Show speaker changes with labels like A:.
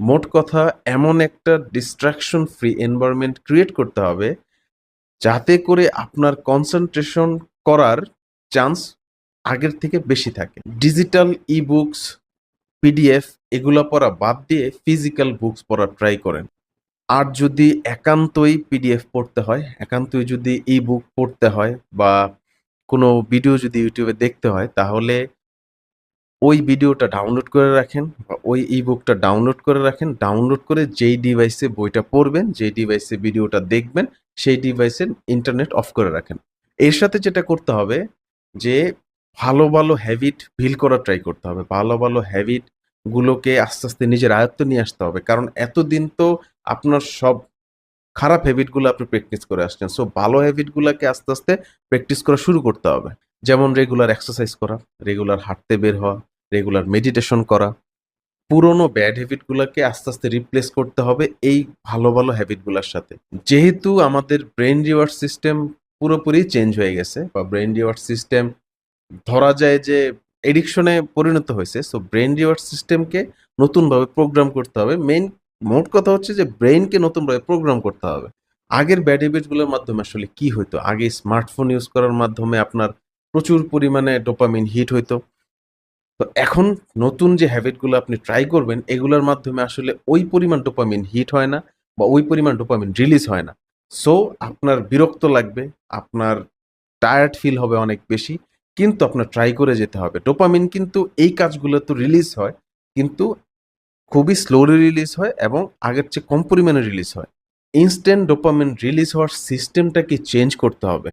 A: মোট কথা এমন একটা ডিস্ট্রাকশন ফ্রি এনভায়রনমেন্ট ক্রিয়েট করতে হবে যাতে করে আপনার কনসেন্ট্রেশন করার চান্স আগের থেকে বেশি থাকে। ডিজিটাল ই-বুকস, পিডিএফ এগুলা পড়া বাদ দিয়ে ফিজিক্যাল বুকস পড়া ট্রাই করেন। আর যদি একান্তই পিডিএফ পড়তে হয়, একান্তই যদি ই-বুক পড়তে হয় বা কোনো ভিডিও যদি ইউটিউবে দেখতে হয়, তাহলে ওই ভিডিওটা ডাউনলোড করে রাখেন বা ওই ই-বুকটা ডাউনলোড করে রাখেন। ডাউনলোড করে যেই ডিভাইসে বইটা পড়বেন, যেই ডিভাইসে ভিডিওটা দেখবেন, সেই ডিভাইসের ইন্টারনেট অফ করে রাখেন। এর সাথে যেটা করতে হবে যে ভালো, ভালো হ্যাবিট বিল্ড করার ট্রাই করতে হবে। ভালো, ভালো হ্যাবিট গুলোকে আস্তে, আস্তে নিজের আয়ত্তে নিয়ে আসতে হবে। কারণ এতদিন তো আপনার সব খারাপ হ্যাবিট গুলো আপনি প্র্যাকটিস করে আসছেন। সো ভালো হ্যাবিট গুলাকে আস্তে, আস্তে প্র্যাকটিস করা শুরু করতে হবে। যেমন রেগুলার এক্সারসাইজ করা, রেগুলার হাঁটতে বের হওয়া, রেগুলার মেডিটেশন করা। পুরোনো ব্যাড হ্যাবিট গুলাকে আস্তে, আস্তে রিপ্লেস করতে হবে এই ভালো, ভালো হ্যাবিট গুলার সাথে। যেহেতু আমাদের ব্রেইন রিওয়ার্ড সিস্টেম পুরোপুরি চেঞ্জ হয়ে গেছে বা ব্রেইন রিওয়ার্ড সিস্টেম ধরা যায় যে এডিকশনে পরিণত হয়েছে। সো ব্রেইন রিওয়ার্ড সিস্টেমকে নতুনভাবে প্রোগ্রাম করতে হবে। মোট কথা হচ্ছে যে ব্রেইনকে নতুনভাবে প্রোগ্রাম করতে হবে। আগের ব্যাড হ্যাবিট গুলোর মাধ্যমে আসলে কি হইতো? আগে স্মার্টফোন ইউজ করার মাধ্যমে আপনার প্রচুর পরিমাণে ডোপামিন হিট হইতো। তো এখন নতুন যে হ্যাবিট গুলো আপনি ট্রাই করবেন, এগুলোর মাধ্যমে আসলে ওই পরিমাণ ডোপামিন হিট হয় না বা ওই পরিমাণ ডোপামিন রিলিজ হয় না। সো আপনার বিরক্ত লাগবে, আপনার টায়ার্ড ফিল হবে অনেক বেশি। কিন্তু আপনার ট্রাই করে যেতে হবে। ডোপামিন কিন্তু এই কাজগুলো তো রিলিজ হয়, কিন্তু খুবই স্লোলি রিলিজ হয় এবং আগের চেয়ে কম পরিমাণে রিলিজ হয়। ইনস্ট্যান্ট ডোপামিন রিলিজ হওয়ার সিস্টেমটাকে চেঞ্জ করতে হবে।